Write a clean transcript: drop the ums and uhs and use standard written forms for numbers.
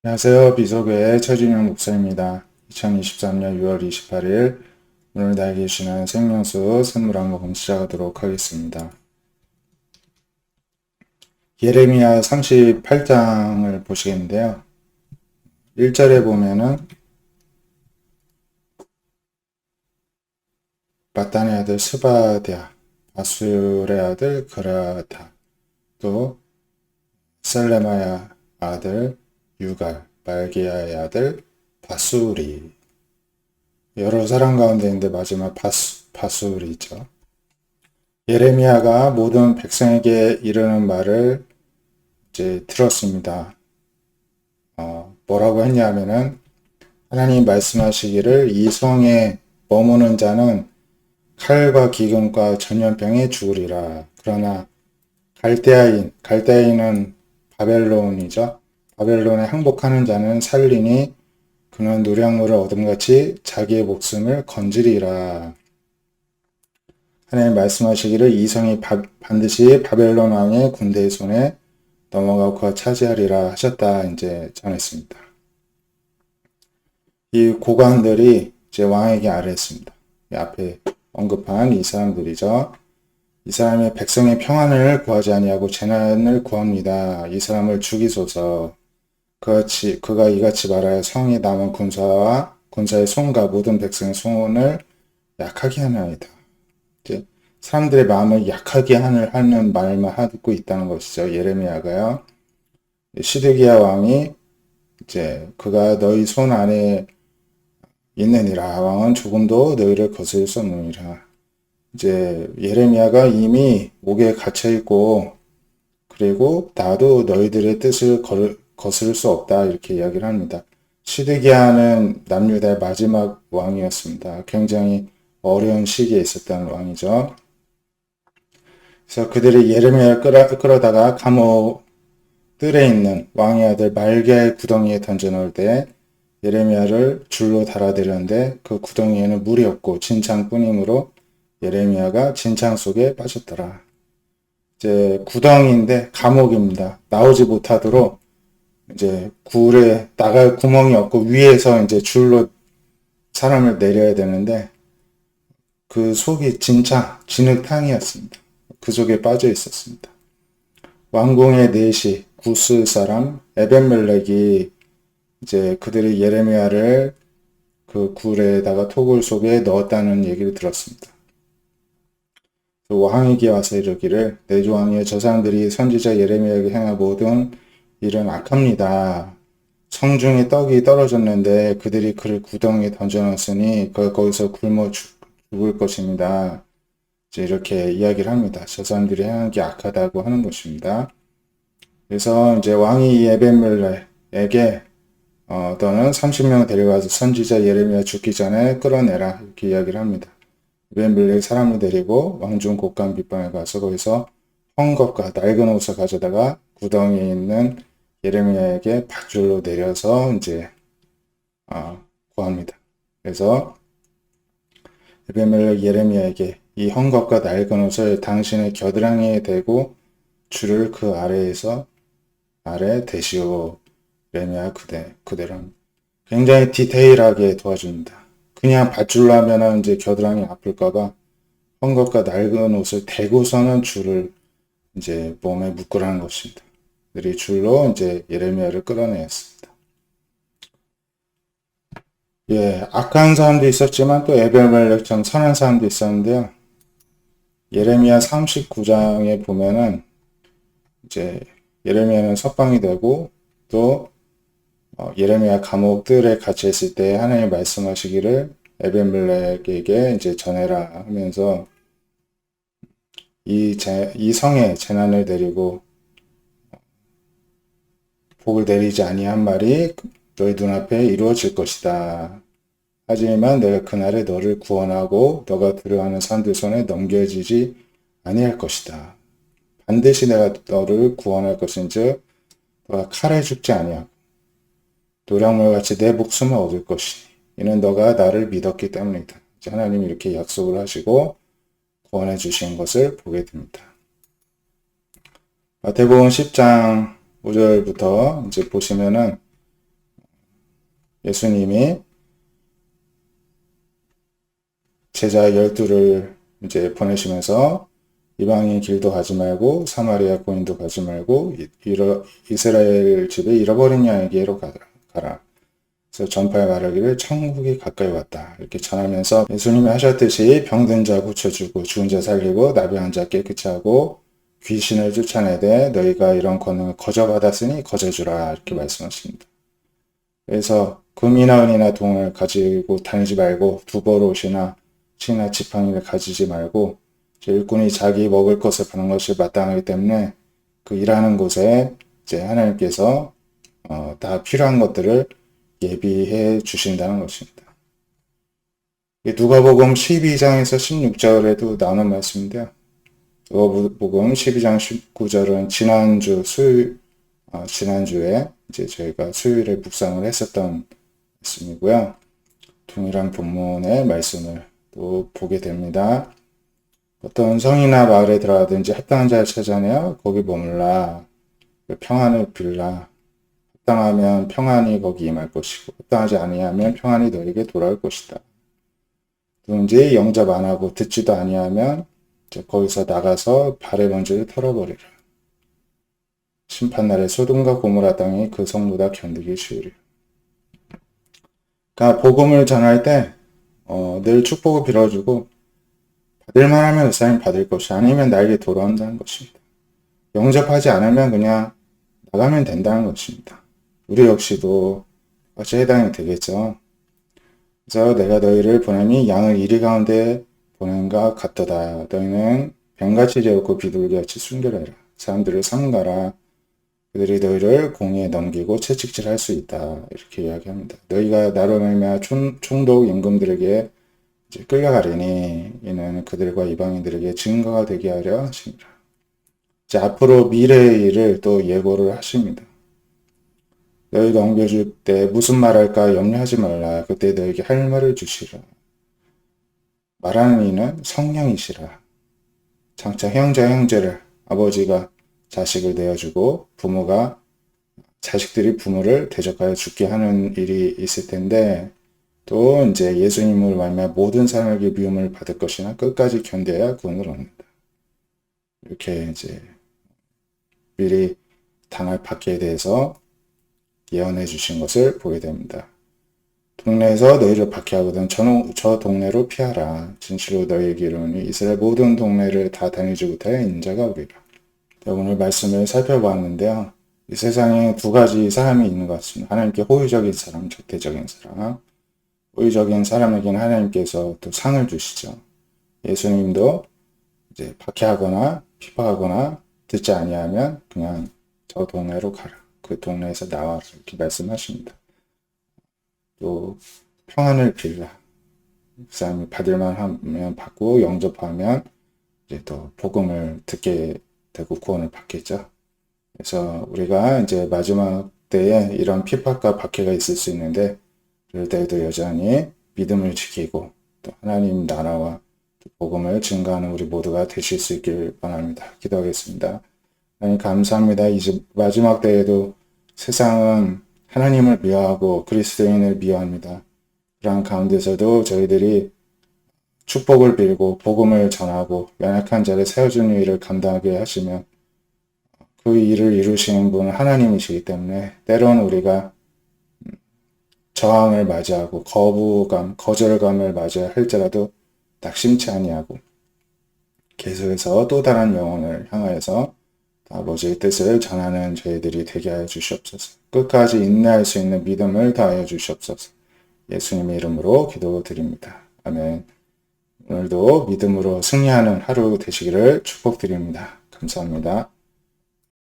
안녕하세요. 비서교의 최진영 목사입니다. 2023년 6월 28일 오늘 나에게 주시는 생명수 선물 한번 시작하도록 하겠습니다. 예레미야 38장을 보시겠는데요. 1절에 보면은 마단의 아들 스바랴, 바술의 아들 그라다, 또 셀레마야 아들 유갈, 말기야의 아들 바술이, 여러 사람 가운데 있는데 마지막 바술이죠. 예레미야가 모든 백성에게 이르는 말을 이제 들었습니다. 뭐라고 했냐면은 하나님 말씀하시기를 이 성에 머무는 자는 칼과 기근과 전염병에 죽으리라. 그러나 갈대아인은 바벨론이죠. 바벨론에 항복하는 자는 살리니 그는 노량물을 얻음같이 자기의 목숨을 건지리라. 하나님 말씀하시기를 이 성이 반드시 바벨론 왕의 군대의 손에 넘어가고 그가 차지하리라 하셨다 이제 전했습니다. 이 고관들이 이제 왕에게 아뢰했습니다. 이 앞에 언급한 이 사람들이죠. 이 사람의 백성의 평안을 구하지 아니하고 재난을 구합니다. 이 사람을 죽이소서. 그가 이같이 말하여 성에 남은 군사의 손과 모든 백성의 손을 약하게 하나이다. 이제 사람들의 마음을 약하게 하는 말만 하고 있다는 것이죠. 예레미야가요. 시드기야 왕이 이제 그가 너희 손 안에 있느니라. 왕은 조금도 너희를 거스릴 수 없느니라. 이제 예레미야가 이미 옥에 갇혀 있고 그리고 나도 너희들의 뜻을 거스를 수 없다 이렇게 이야기를 합니다. 시드기야는 남유다의 마지막 왕이었습니다. 굉장히 어려운 시기에 있었던 왕이죠. 그래서 그들이 예레미야를 끌어다가 감옥 뜰에 있는 왕의 아들 말기야의 구덩이에 던져놓을 때 예레미야를 줄로 달아들였는데 그 구덩이에는 물이 없고 진창뿐이므로 예레미야가 진창 속에 빠졌더라. 이제 구덩이인데 감옥입니다. 나오지 못하도록 이제 굴에 나갈 구멍이 없고 위에서 이제 줄로 사람을 내려야 되는데 그 속이 진흙탕이었습니다. 그 속에 빠져 있었습니다. 왕궁의 내시 구스 사람 에벤멜렉이 이제 그들이 예레미야를 그 굴에다가 토굴 속에 넣었다는 얘기를 들었습니다. 왕에게 와서 이르기를 내 조왕이여 저 사람들이 선지자 예레미야에게 행한 모든 일은 악합니다. 성중에 떡이 떨어졌는데 그들이 그를 구덩이에 던져놨으니 거기서 굶어 죽을 것입니다. 이제 이렇게 이야기를 합니다. 저 사람들이 행한 게 악하다고 하는 것입니다. 그래서 이제 왕이 에벤멜렉에게 너는 30명 데려가서 선지자 예레미야 죽기 전에 끌어내라 이렇게 이야기를 합니다. 에벤멜렉 사람을 데리고 왕중 곡간 빗방에 가서 거기서 헝겊과 낡은 옷을 가져다가 구덩이에 있는 예레미야에게 밧줄로 내려서 이제 구합니다. 그래서 에벤멜렉 예레미야에게 이 헝겊과 낡은 옷을 당신의 겨드랑이에 대고 줄을 그 아래 대시오. 예레미야 그대로 굉장히 디테일하게 도와줍니다. 그냥 밧줄로 하면은 이제 겨드랑이 아플까봐 헝겊과 낡은 옷을 대고서는 줄을 이제 몸에 묶으라는 것입니다. 그들이 줄로 이제 예레미야를 끌어내었습니다. 예, 악한 사람도 있었지만 또 에벨멜렉처럼 선한 사람도 있었는데요. 예레미야 39장에 보면은 이제 예레미야는 석방이 되고 또 예레미야 감옥들에 갇혀 있을 때 하나님 말씀하시기를 에벤멜렉에게 이제 전해라 하면서 이 성에 재난을 내리고 복을 내리지 아니한 말이 너희 눈앞에 이루어질 것이다. 하지만 내가 그날에 너를 구원하고 너가 두려워하는 사람들 손에 넘겨지지 아니할 것이다. 반드시 내가 너를 구원할 것인즉 너가 칼에 죽지 아니하고 노량물같이 내 목숨을 얻을 것이니 이는 너가 나를 믿었기 때문이다. 하나님이 이렇게 약속을 하시고 구원해 주신 것을 보게 됩니다. 마태복음 10장 5절부터 이제 보시면은 예수님이 제자 12를 이제 보내시면서 이방인 길도 가지 말고 사마리아 고인도 가지 말고 이스라엘 집에 잃어버린 양에게로 가라. 그래서 전파에 말하기를 천국이 가까이 왔다. 이렇게 전하면서 예수님이 하셨듯이 병든 자 고쳐주고 죽은 자 살리고 나병한 자 깨끗이 하고 귀신을 쫓아내되 너희가 이런 권능을 거저받았으니 거저주라. 이렇게 말씀하십니다. 그래서 금이나 은이나 동을 가지고 다니지 말고 두버롯이나 치나 지팡이를 가지지 말고 일꾼이 자기 먹을 것을 받는 것이 마땅하기 때문에 그 일하는 곳에 이제 하나님께서 다 필요한 것들을 예비해 주신다는 것입니다. 누가복음 12장에서 16절에도 나오는 말씀인데요. 누가복음 12장 19절은 지난주에 이제 저희가 수요일에 묵상을 했었던 말씀이고요. 동일한 본문의 말씀을 또 보게 됩니다. 어떤 성이나 마을에 들어가든지 합당한 자를 찾아내어 거기 머물라. 평안을 빌라. 합당하면 평안이 거기 임할 것이고 합당하지 아니하면 평안이 너에게 돌아올 것이다. 누군지 영접 안 하고 듣지도 아니하면 거기서 나가서 발의 먼지를 털어버리라. 심판날에 소돔과 고모라 땅이 그 성보다 견디기 쉬우리라. 그러니까 복음을 전할 때 늘 축복을 빌어주고 받을만 하면 그 사람이 받을 것이 아니면 나에게 돌아온다는 것입니다. 영접하지 않으면 그냥 나가면 된다는 것입니다. 우리 역시도 같이 해당이 되겠죠. 그래서 내가 너희를 보내니 양을 이리 가운데 보낸과 같도다. 너희는 뱀같이 재웠고 비둘기같이 순결하라. 사람들을 삼가라. 그들이 너희를 공의에 넘기고 채찍질할 수 있다. 이렇게 이야기합니다. 너희가 나로 말미암아 총독 임금들에게 이제 끌려가리니 이는 그들과 이방인들에게 증거가 되게 하려 하십니다. 이제 앞으로 미래의 일을 또 예고를 하십니다. 너희가 옮겨줄 때 무슨 말할까 염려하지 말라. 그때 너희에게 할 말을 주시라. 말하는 이는 성령이시라. 장차 형제를 아버지가 자식을 내어주고 부모가 자식들이 부모를 대적하여 죽게 하는 일이 있을 텐데 또 이제 예수님을 말미암아 모든 사람에게 미움을 받을 것이나 끝까지 견뎌야 구원을 얻는다. 이렇게 이제 미리 당할 박해에 대해서 예언해 주신 것을 보게 됩니다. 동네에서 너희를 박해하거든 저 동네로 피하라. 진실로 너희에게 이르노니 이스라엘 모든 동네를 다 다니지 못하여 인자가 오리라. 오늘 말씀을 살펴보았는데요. 이 세상에 두 가지 사람이 있는 것 같습니다. 하나님께 호의적인 사람, 적대적인 사람. 호의적인 사람에게는 하나님께서 또 상을 주시죠. 예수님도 이제 박해하거나 핍박하거나 듣지 아니하면 그냥 저 동네로 가라. 그 동네에서 나와라. 이렇게 말씀하십니다. 또 평안을 빌라. 그 사람이 받을만 하면 받고 영접하면 이제 또 복음을 듣게 되고 구원을 받겠죠. 그래서 우리가 이제 마지막 때에 이런 핍박과 박해가 있을 수 있는데 그럴 때에도 여전히 믿음을 지키고 또 하나님 나라와 복음을 증거하는 우리 모두가 되실 수 있길 바랍니다. 기도하겠습니다. 하나님 감사합니다. 이제 마지막 때에도 세상은 하나님을 미워하고 그리스도인을 미워합니다. 그러한 가운데서도 저희들이 축복을 빌고 복음을 전하고 연약한 자를 세워주는 일을 감당하게 하시면 그 일을 이루시는 분은 하나님이시기 때문에 때로는 우리가 저항을 맞이하고 거부감, 거절감을 맞이해야 할지라도 낙심치 아니하고 계속해서 또 다른 영혼을 향하여서 아버지의 뜻을 전하는 저희들이 되게 하여 주시옵소서. 끝까지 인내할 수 있는 믿음을 다하여 주시옵소서. 예수님의 이름으로 기도드립니다. 아멘. 오늘도 믿음으로 승리하는 하루 되시기를 축복드립니다. 감사합니다.